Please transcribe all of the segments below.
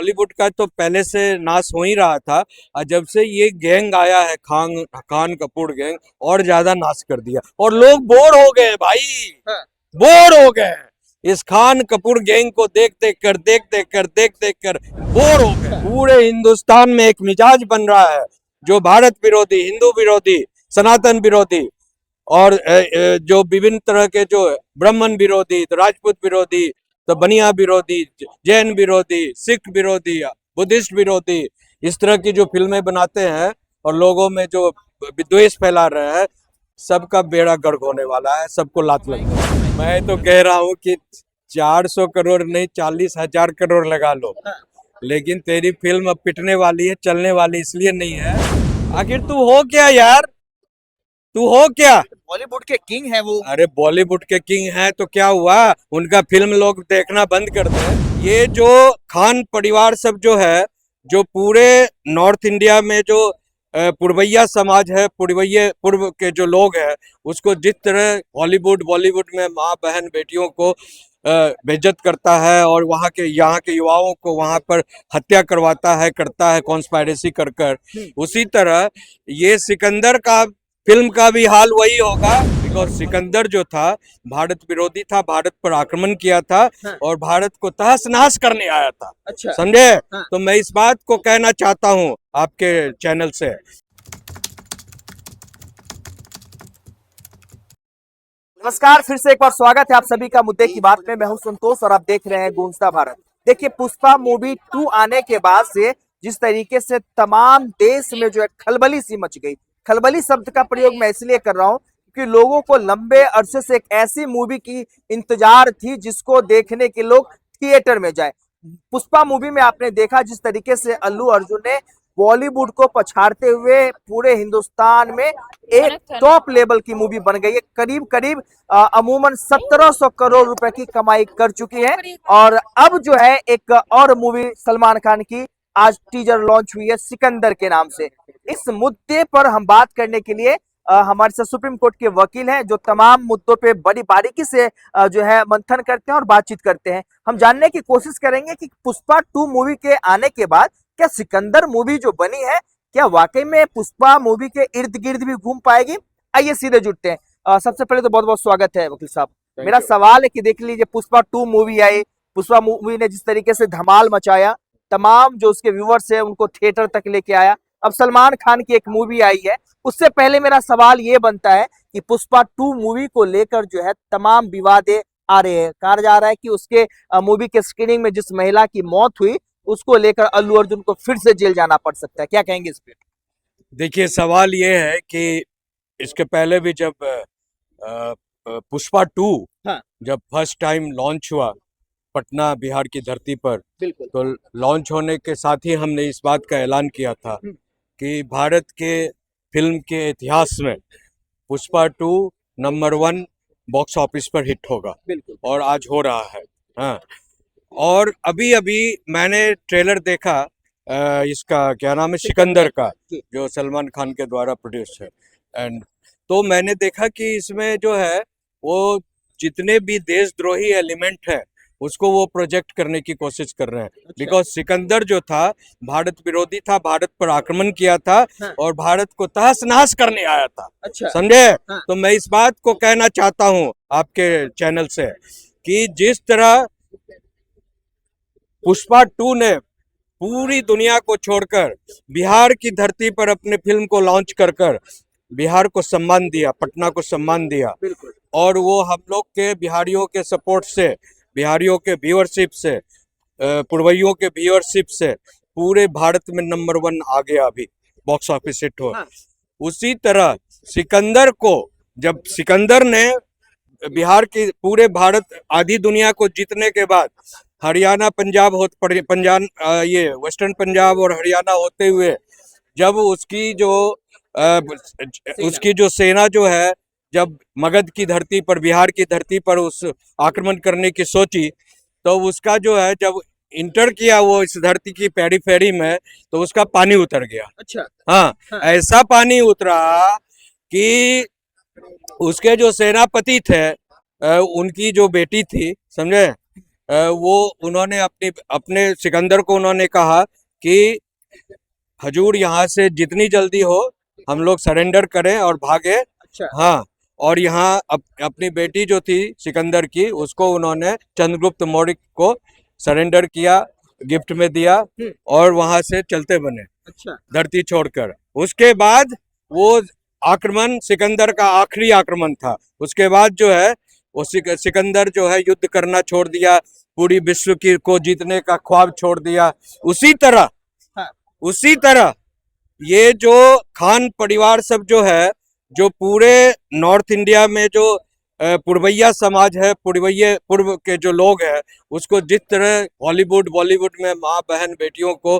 बॉलीवुड का तो पहले से नाश हो ही रहा था, और जब से ये गैंग आया है खान कपूर गैंग, और ज्यादा नाश कर दिया और लोग बोर हो गए भाई। हाँ। बोर हो गए इस खान कपूर गैंग को देख देख कर बोर हो गए। पूरे हिंदुस्तान में एक मिजाज बन रहा है जो भारत विरोधी, हिंदू विरोधी, सनातन विरोधी और जो विभिन्न तरह के जो ब्राह्मण विरोधी, तो राजपूत विरोधी, तो बनिया विरोधी, जैन विरोधी, सिख विरोधी, बुद्धिस्ट विरोधी, इस तरह की जो फिल्में बनाते हैं और लोगों में जो विद्वेष फैला रहे हैं, सबका बेड़ा गर्क होने वाला है, सबको लात लग। मैं तो कह रहा हूँ कि 400 करोड़ नहीं 40,000 करोड़ लगा लो, लेकिन तेरी फिल्म अब पिटने वाली है, चलने वाली इसलिए नहीं है। आखिर तू हो क्या यार, तू हो क्या? बॉलीवुड के किंग है वो। अरे बॉलीवुड के किंग हैं तो क्या हुआ, उनका फिल्म लोग देखना बंद कर दे। ये जो खान परिवार सब जो है, जो पूरे नॉर्थ इंडिया में जो पुरवैया समाज है, पूर्व के जो लोग हैं, उसको जिस तरह बॉलीवुड में माँ बहन बेटियों को बेइज्जत करता है और यहाँ के युवाओं को वहाँ पर हत्या करता है कॉन्स्पायरेसी कर कर, उसी तरह ये सिकंदर का फिल्म का भी हाल वही होगा। बिकॉज सिकंदर जो था भारत विरोधी था, भारत पर आक्रमण किया था हाँ। और भारत को तहस नहस करने आया था। अच्छा। समझे? हाँ। तो मैं इस बात को कहना चाहता हूँ आपके चैनल से। नमस्कार, फिर से एक बार स्वागत है आप सभी का मुद्दे की बात में। मैं हूं संतोष और आप देख रहे हैं गूंजता भारत। देखिए, पुष्पा मूवी 2 आने के बाद से जिस तरीके से तमाम देश में जो है खलबली सी मच गई। खलबली शब्द का प्रयोग मैं इसलिए कर रहा हूं क्योंकि लोगों को लंबे अरसे से एक ऐसी मूवी की इंतजार थी जिसको देखने के लोग थिएटर में जाए। पुष्पा मूवी में आपने देखा जिस तरीके से अल्लू अर्जुन ने बॉलीवुड को पछाड़ते हुए पूरे हिंदुस्तान में एक टॉप लेवल की मूवी बन गई है। करीब करीब अमूमन 1700 करोड़ रुपए की कमाई कर चुकी है। और अब जो है एक और मूवी सलमान खान की आज टीजर लॉन्च हुई है सिकंदर के नाम से। इस मुद्दे पर हम बात करने के लिए हमारे साथ सुप्रीम कोर्ट के वकील हैं जो तमाम मुद्दों पे बड़ी बारीकी से जो है मंथन करते हैं और बातचीत करते हैं। हम जानने की कोशिश करेंगे कि पुष्पा 2 मूवी के आने के बाद क्या सिकंदर मूवी जो बनी है क्या वाकई में पुष्पा मूवी के इर्द गिर्द भी घूम पाएगी। आइए सीधे जुड़ते हैं। सबसे पहले तो बहुत बहुत स्वागत है वकील साहब। मेरा सवाल है कि देख लीजिए, पुष्पा 2 मूवी आई, पुष्पा मूवी ने जिस तरीके से धमाल मचाया, तमाम जो उसके व्यूअर्स है उनको थिएटर तक लेके आया। अब सलमान खान की एक मूवी आई है, उससे पहले मेरा सवाल ये बनता है कि पुष्पा 2 मूवी को लेकर जो है तमाम विवादें आ रहे हैं। कहा जा रहा है कि उसके मूवी के स्क्रीनिंग में जिस महिला की मौत हुई उसको लेकर अल्लू अर्जुन को फिर से जेल जाना पड़ सकता है। क्या कहेंगे इस पे? देखिए, सवाल ये है कि इसके पहले भी जब पुष्पा 2 हाँ। जब फर्स्ट टाइम लॉन्च हुआ पटना बिहार की धरती पर, बिल्कुल। तो लॉन्च होने के साथ ही हमने इस बात का ऐलान किया था कि भारत के फिल्म के इतिहास में पुष्पा 2 नंबर 1 बॉक्स ऑफिस पर हिट होगा। बिल्कुल। और आज हो रहा है। हाँ। और अभी अभी मैंने ट्रेलर देखा इसका क्या नाम है, सिकंदर का, जो सलमान खान के द्वारा प्रोड्यूस है। एंड तो मैंने देखा कि इसमें जो है वो जितने भी देशद्रोही एलिमेंट है उसको वो प्रोजेक्ट करने की कोशिश कर रहे हैं। बिकॉज सिकंदर जो था भारत विरोधी था, भारत पर आक्रमण किया था। हाँ। और भारत को तहस नहस करने आया था। अच्छा। समझे? हाँ। तो मैं इस बात को कहना चाहता हूँ आपके चैनल से कि जिस तरह पुष्पा 2 ने पूरी दुनिया को छोड़कर बिहार की धरती पर अपने फिल्म को लॉन्च कर बिहार को सम्मान दिया, पटना को सम्मान दिया, और वो हम लोग के बिहारियों के सपोर्ट से, बिहारियों के व्यूअरशिप से, पुरवैयों के व्यूअरशिप से पूरे भारत में नंबर 1 आ गया, अभी बॉक्स ऑफिस हिट हो। हाँ। उसी तरह सिकंदर को, जब सिकंदर ने बिहार की पूरे भारत आधी दुनिया को जीतने के बाद हरियाणा पंजाब ये वेस्टर्न पंजाब और हरियाणा होते हुए जब उसकी जो सेना जो है जब मगध की धरती पर, बिहार की धरती पर उस आक्रमण करने की सोची, तो उसका जो है जब इंटर किया वो इस धरती की पेरीफेरी में, तो उसका पानी उतर गया। अच्छा। हाँ। हाँ। ऐसा पानी उतरा कि उसके जो सेनापति थे, उनकी जो बेटी थी, समझे, वो उन्होंने अपने सिकंदर को उन्होंने कहा कि हजूर यहाँ से जितनी जल्दी हो हम लोग सरेंडर करें और भागे। अच्छा। हाँ, और यहाँ अपनी बेटी जो थी सिकंदर की उसको उन्होंने चंद्रगुप्त मौर्य को सरेंडर किया, गिफ्ट में दिया और वहां से चलते बने अच्छा। धरती छोड़कर। उसके बाद वो आक्रमण सिकंदर का आखिरी आक्रमण था। उसके बाद जो है वो सिकंदर जो है युद्ध करना छोड़ दिया, पूरी विश्व की को जीतने का ख्वाब छोड़ दिया। उसी तरह हाँ। उसी तरह ये जो खान परिवार सब जो है, जो पूरे नॉर्थ इंडिया में जो पुरवैया समाज है, पूर्व के जो लोग हैं, उसको जिस तरह बॉलीवुड में माँ बहन बेटियों को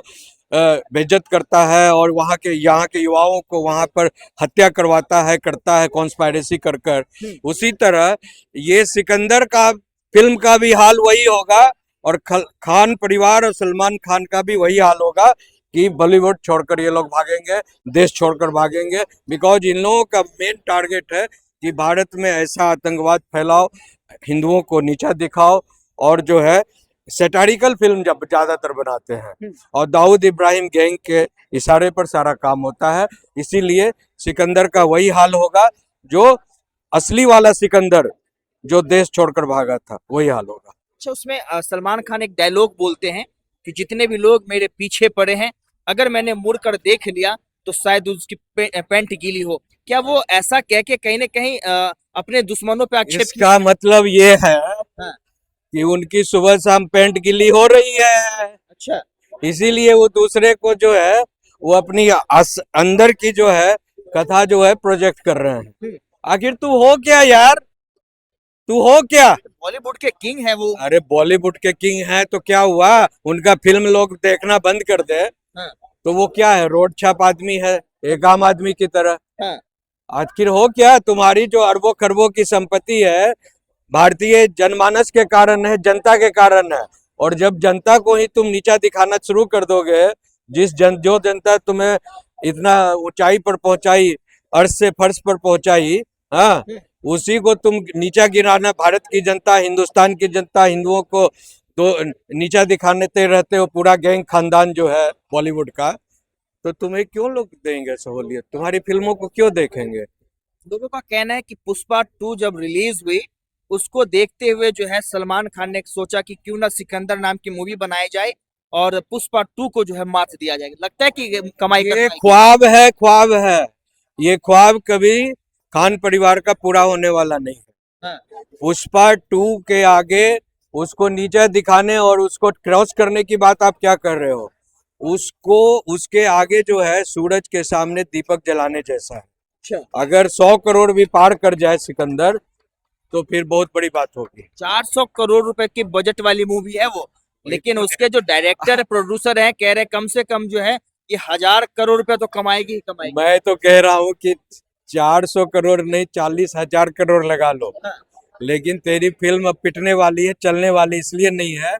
बेइज्जत करता है और यहाँ के युवाओं को वहां पर हत्या करता है कॉन्स्पायरेसी कर उसी तरह ये सिकंदर का फिल्म का भी हाल वही होगा और खान परिवार और सलमान खान का भी वही हाल होगा कि बॉलीवुड छोड़कर ये लोग भागेंगे, देश छोड़कर भागेंगे। बिकॉज इन लोगों का मेन टारगेट है कि भारत में ऐसा आतंकवाद फैलाओ, हिंदुओं को नीचा दिखाओ और जो है सेटारिकल फिल्म जब ज्यादातर बनाते हैं और दाऊद इब्राहिम गैंग के इशारे पर सारा काम होता है। इसीलिए सिकंदर का वही हाल होगा, जो असली वाला सिकंदर जो देश छोड़कर भागा था वही हाल होगा। अच्छा, उसमें सलमान खान एक डायलॉग बोलते हैं कि जितने भी लोग मेरे पीछे पड़े हैं, अगर मैंने मुड़ कर देख लिया तो शायद उसकी पैंट गीली हो। क्या वो ऐसा कह के कहीं ना कहीं अपने दुश्मनों पे आक्षेप इसका मतलब ये है हाँ। कि उनकी सुबह शाम पैंट गीली हो रही है, अच्छा। इसीलिए वो दूसरे को जो है वो अपनी अंदर की जो है कथा जो है प्रोजेक्ट कर रहे हैं। आखिर तू हो क्या यार, तू हो क्या? बॉलीवुड के किंग है वो। अरे बॉलीवुड के किंग हैं तो क्या हुआ, उनका फिल्म लोग देखना बंद कर दे हाँ। तो वो क्या है, रोड छाप आदमी है, एक आम आदमी की तरह। हाँ। आखिर हो क्या? तुम्हारी जो अरबों खरबों की संपत्ति है भारतीय जनमानस के कारण है, जनता के कारण है। और जब जनता को ही तुम नीचा दिखाना शुरू कर दोगे, जो जनता तुम्हें इतना ऊंचाई पर पहुंचाई, अर्श से फर्श पर पहुंचाई, हाँ, उसी को तुम नीचा गिराना, भारत की जनता, हिंदुस्तान की जनता, हिंदुओं को दो नीचा दिखाते रहते हो, पूरा गैंग खानदान जो है बॉलीवुड का, तो तुम्हें क्यों लोग देंगे सहूलियत, तुम्हारी फिल्मों को क्यों देखेंगे? लोगों का कहना है कि पुष्पा 2 जब रिलीज हुई, उसको देखते हुए जो है सलमान खान ने सोचा कि क्यों ना सिकंदर नाम की मूवी बनाई जाए और पुष्पा 2 को जो है मात दिया जाएगा। लगता है कि कमाई कर ये पाएगी। ख्वाब है, ख्वाब है। ये ख्वाब कभी खान परिवार का पूरा होने वाला नहीं है। हाँ। पुष्पा 2 के आगे उसको नीचा दिखाने और उसको क्रॉस करने की बात आप क्या कर रहे हो? उसको उसके आगे जो है सूरज के सामने दीपक जलाने जैसा है। अच्छा। अगर 100 करोड़ भी पार कर जाए सिकंदर तो फिर बहुत बड़ी बात होगी। 400 करोड़ रुपए की बजट वाली मूवी है वो, लेकिन उसके जो डायरेक्टर प्रोड्यूसर हैं कह रहे कम से कम जो है ये 1000 करोड़ रुपए तो कमाएगी ही कमाएगी। मैं तो कह रहा हूँ कि 400 करोड़ नहीं, 40,000 करोड़ लगा लो, हाँ। लेकिन तेरी फिल्म अब पिटने वाली है, चलने वाली इसलिए नहीं है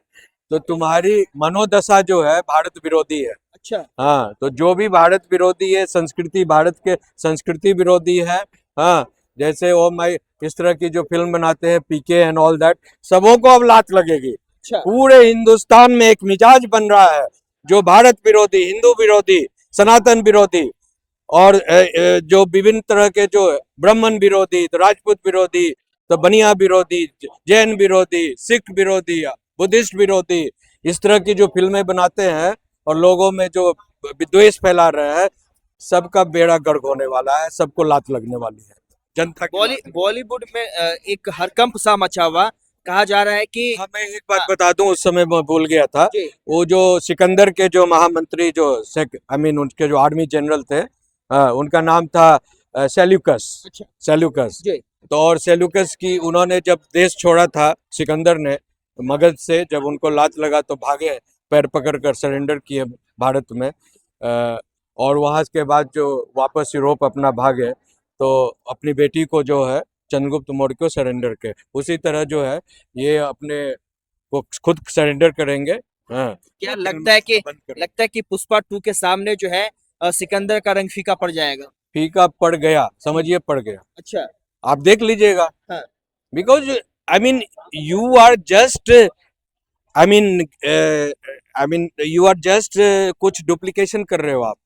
तो तुम्हारी मनोदशा जो है भारत विरोधी है। अच्छा। हाँ, तो जो भी भारत विरोधी है, संस्कृति भारत के संस्कृति विरोधी है, हाँ, जैसे ओ माई इस तरह की जो फिल्म बनाते हैं पीके एंड ऑल दैट, सबों को अब लात लगेगी। अच्छा। पूरे हिंदुस्तान में एक मिजाज बन रहा है जो भारत विरोधी, हिंदू विरोधी, सनातन विरोधी और जो विभिन्न तरह के जो ब्राह्मण विरोधी, तो राजपूत विरोधी, तो बनिया विरोधी, जैन विरोधी, सिख विरोधी, बुद्धिस्ट विरोधी, इस तरह की जो फिल्में बनाते हैं और लोगों में जो विद्वेष फैला रहे हैं, सबका बेड़ा गर्क होने वाला है, सबको लात लगने वाली है जनता की। बॉलीवुड में एक हड़कंप सा मचा हुआ, कहा जा रहा है कि हाँ, मैं एक बात बता दूं, उस समय मैं भूल गया था। जी। वो जो सिकंदर के जो महामंत्री जो उनके जो आर्मी जनरल थे, उनका नाम था सेल्यूकस। अच्छा। सेल्यूकस। जी। तो और सेल्यूकस की उन्होंने जब देश छोड़ा था सिकंदर ने मगध से, जब उनको लात लगा तो भागे, पैर पकड़ कर सरेंडर किए भारत में, और वहां के बाद जो वापस यूरोप अपना भागे तो अपनी बेटी को जो है चंद्रगुप्त मौर्य को सरेंडर के, उसी तरह जो है ये अपने को खुद सरेंडर करेंगे। हाँ, क्या लगता है कि पुष्पा 2 के सामने जो है सिकंदर का रंग फीका पड़ जाएगा। फीका पड़ गया, समझिए पड़ गया, अच्छा। आप देख लीजिएगा। हाँ। Because I mean you are just I mean you are just कुछ डुप्लीकेशन कर रहे हो आप,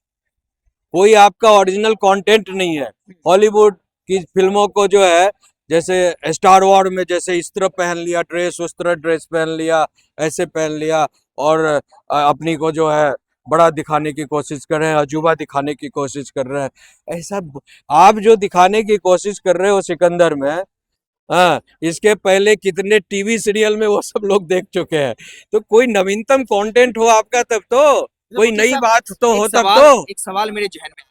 कोई आपका ओरिजिनल कंटेंट नहीं है। हॉलीवुड की फिल्मों को जो है, जैसे स्टार वॉर में जैसे इस तरह पहन लिया ड्रेस, उस तरह ड्रेस पहन लिया, ऐसे पहन लिया, और अपनी को जो है बड़ा दिखाने की कोशिश कर रहे हैं, अजूबा दिखाने की कोशिश कर रहे हैं। ऐसा आप जो दिखाने की कोशिश कर रहे हो सिकंदर में, हाँ, इसके पहले कितने टीवी सीरियल में वो सब लोग देख चुके हैं। तो कोई नवीनतम कंटेंट हो आपका, तब तो कोई मुकेश नई साहब, बात तो हो, तब सवाल तो। एक सवाल मेरे जहन में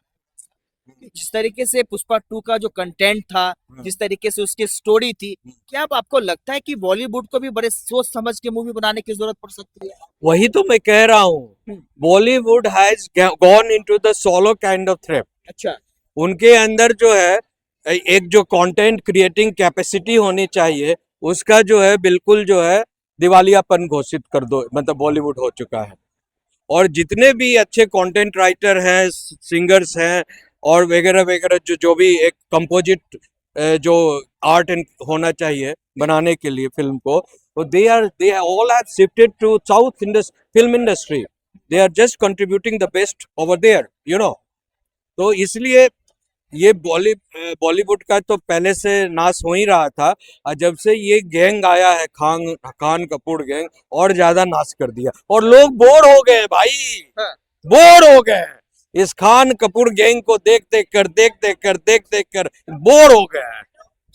कि जिस तरीके से पुष्पा 2 का जो कंटेंट था, जिस तरीके से उसकी स्टोरी थी, क्या अब आपको लगता है कि बॉलीवुड को भी बड़े सोच समझ के मूवी बनाने की जरूरत पड़ सकती है? वही तो मैं कह रहा हूँ, Bollywood has gone into the solo kind of trap. अच्छा, उनके अंदर जो है एक जो कंटेंट क्रिएटिंग कैपेसिटी होनी चाहिए, उसका जो है बिल्कुल जो है दिवालियापन घोषित कर दो, मतलब बॉलीवुड हो चुका है। और जितने भी अच्छे कंटेंट राइटर हैं, सिंगर्स हैं, और वगैरह वगैरह, जो जो भी एक कंपोजिट जो आर्ट होना चाहिए बनाने के लिए फिल्म को, तो they all have shifted to south film industry. They are just contributing the best over there, you know. तो इसलिए ये बॉलीवुड का तो पहले से नाश हो ही रहा था, और जब से ये गैंग आया है, खान कपूर गैंग, और ज्यादा नाश कर दिया, और लोग बोर हो गए भाई, हाँ। बोर हो गए इस खान कपूर गैंग को देख देख कर बोर हो गए हैं।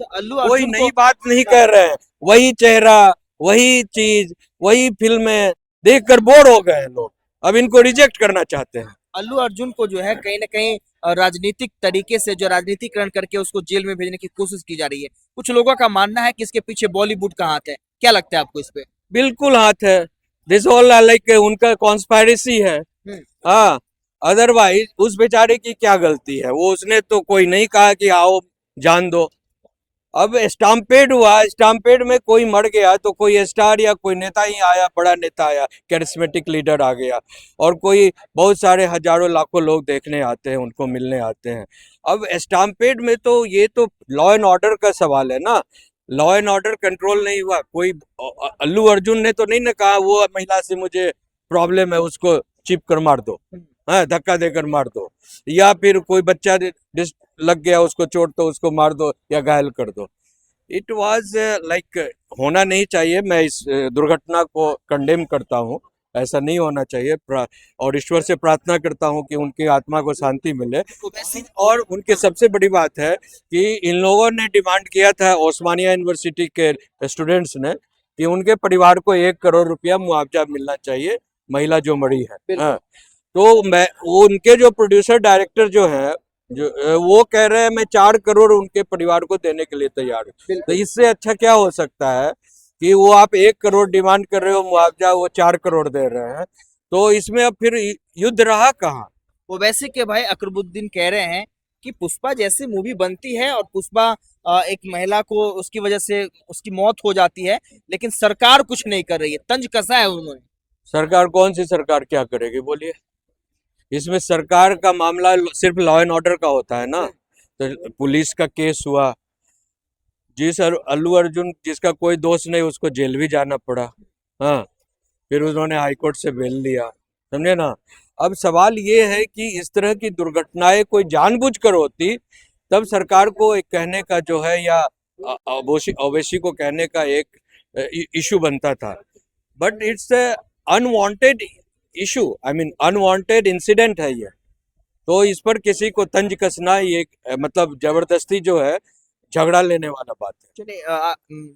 तो अल्लू कोई अर्जुन नई को बात नहीं कर रहे हैं, वही चेहरा, वही चीज, वही फिल्में देखकर बोर हो गए हैं लोग, अब इनको रिजेक्ट करना चाहते हैं। अल्लू अर्जुन को जो है कहीं ना कहीं राजनीतिक तरीके से जो राजनीतिकरण करके उसको जेल में भेजने की कोशिश की जा रही है। कुछ लोगों का मानना है कि इसके पीछे बॉलीवुड का हाथ है। क्या लगता है आपको इस पे? बिल्कुल हाथ है, दिस ऑल लाइक उनका कॉन्स्पायरेसी है। हाँ, अदरवाइज उस बेचारे की क्या गलती है, वो उसने तो कोई नहीं कहा कि आओ जान दो। अब स्टाम्पेड हुआ, स्टाम्पेड में कोई मर गया तो कोई स्टार या कोई नेता ही आया, बड़ा नेता आया, कैरिस्मेटिक लीडर आ गया, और कोई बहुत सारे हजारों लाखों लोग देखने आते हैं, उनको मिलने आते हैं। अब स्टाम्पेड में तो ये तो लॉ एंड ऑर्डर का सवाल है ना, लॉ एंड ऑर्डर कंट्रोल नहीं हुआ। कोई अल्लू अर्जुन ने तो नहीं ना कहा वो महिला से मुझे प्रॉब्लम है, उसको चिप कर मार दो, हाँ, धक्का देकर मार दो, या फिर कोई बच्चा लग गया उसको चोट तो उसको मार दो या घायल कर दो। इट वाज लाइक होना नहीं चाहिए। मैं इस दुर्घटना को कंडेम करता हूँ, ऐसा नहीं होना चाहिए, और ईश्वर से प्रार्थना करता हूँ कि उनकी आत्मा को शांति मिले। और उनकी सबसे बड़ी बात है कि इन लोगों ने डिमांड किया था, ओस्मानिया यूनिवर्सिटी के स्टूडेंट्स ने, कि उनके परिवार को 1 करोड़ रुपया मुआवजा मिलना चाहिए, महिला जो मरी है। हाँ, तो मैं उनके जो प्रोड्यूसर डायरेक्टर जो है, जो वो कह रहे हैं मैं 4 करोड़ उनके परिवार को देने के लिए तैयार हूँ। तो इससे अच्छा क्या हो सकता है कि वो आप 1 करोड़ डिमांड कर रहे हो मुआवजा, वो 4 करोड़ दे रहे हैं, तो इसमें अब फिर युद्ध रहा कहाँ? ओवैसी के भाई अकरबुद्दीन कह रहे हैं कि पुष्पा जैसी मूवी बनती है और पुष्पा एक महिला को उसकी वजह से उसकी मौत हो जाती है, लेकिन सरकार कुछ नहीं कर रही है। तंज कसा है उन्होंने। सरकार कौन सी सरकार क्या करेगी बोलिए? इसमें सरकार का मामला सिर्फ लॉ एंड ऑर्डर का होता है ना। तो पुलिस का केस हुआ, जिस अल्लू अर्जुन जिसका कोई दोष नहीं, उसको जेल भी जाना पड़ा। हाँ, फिर उन्होंने हाईकोर्ट से बेल लिया, समझे ना। अब सवाल ये है कि इस तरह की दुर्घटनाएं कोई जानबूझकर होती, तब सरकार को एक कहने का जो है, या ओवैसी को कहने का एक इशू बनता था। But it's unwanted issue, I mean unwanted incident है ये, तो इस पर किसी को तंज कसना ये मतलब जबरदस्ती जो है झगड़ा लेने वाला बात है। चलिए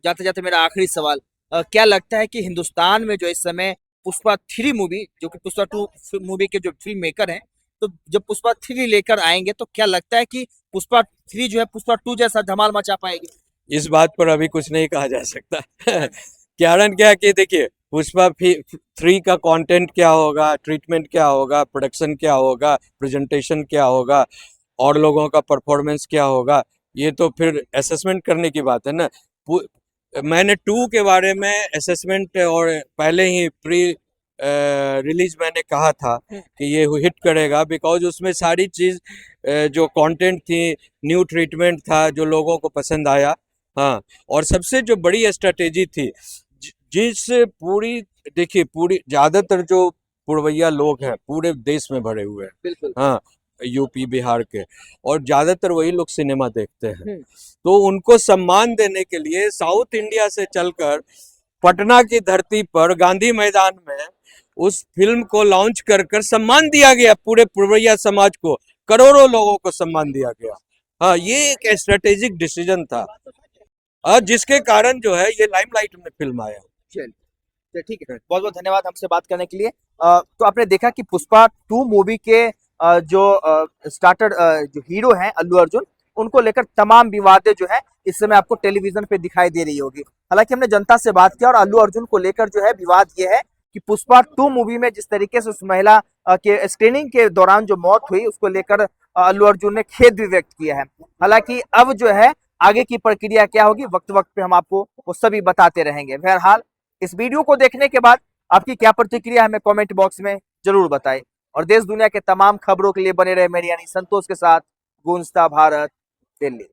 जाते जाते मेरा आखिरी सवाल, क्या लगता है कि हिंदुस्तान में जो इस समय पुष्पा 3 मूवी, जो कि पुष्पा 2 मूवी के जो फिल्म मेकर हैं, तो जब पुष्पा 3 लेकर आएंगे तो क्या लगता है कि पुष्पा 3 जो है पुष्पा 2 जैसा धमाल मचा पाएगी? इस बात पर अभी कुछ नहीं कहा जा सकता। कारण क्या है कि देखिए, पुष्पा 3 का कंटेंट क्या होगा, ट्रीटमेंट क्या होगा, प्रोडक्शन क्या होगा, प्रेजेंटेशन क्या होगा, और लोगों का परफॉर्मेंस क्या होगा, ये तो फिर असेसमेंट करने की बात है ना। मैंने 2 के बारे में असेसमेंट और पहले ही प्री रिलीज मैंने कहा था कि ये हिट करेगा, बिकॉज उसमें सारी चीज़ जो कंटेंट थी, न्यू ट्रीटमेंट था जो लोगों को पसंद आया। हाँ, और सबसे जो बड़ी स्ट्रेटेजी थी, जिस पूरी देखिए पूरी ज्यादातर जो पुरवैया लोग हैं पूरे देश में भरे हुए हैं। बिल्कुल। हाँ, यूपी बिहार के, और ज्यादातर वही लोग सिनेमा देखते हैं। हम्म। तो उनको सम्मान देने के लिए साउथ इंडिया से चलकर पटना की धरती पर गांधी मैदान में उस फिल्म को लॉन्च कर कर सम्मान दिया गया, पूरे पुरवैया समाज को, करोड़ों लोगों को सम्मान दिया गया। हाँ, ये एक स्ट्रेटेजिक डिसीजन था, जिसके कारण जो है ये लाइमलाइट में फिल्म आया। चलिए, तो ठीक है, बहुत बहुत धन्यवाद हमसे बात करने के लिए। तो आपने देखा कि पुष्पा 2 मूवी के जो स्टार्टर जो हीरो हैं अल्लू अर्जुन, उनको लेकर तमाम विवादें जो है इस समय आपको टेलीविजन पे दिखाई दे रही होगी। हालांकि हमने जनता से बात किया और अल्लू अर्जुन को लेकर जो है विवाद ये है कि पुष्पा 2 मूवी में जिस तरीके से उस महिला के स्क्रीनिंग के दौरान जो मौत हुई उसको लेकर अल्लू अर्जुन ने खेद भी व्यक्त किया है। हालांकि अब जो है आगे की प्रक्रिया क्या होगी, वक्त वक्त पे हम आपको वो सभी बताते रहेंगे। बहरहाल इस वीडियो को देखने के बाद आपकी क्या प्रतिक्रिया हमें कमेंट बॉक्स में जरूर बताएं, और देश दुनिया के तमाम खबरों के लिए बने रहे मेरी यानी संतोष के साथ गूंजता भारत दिल्ली।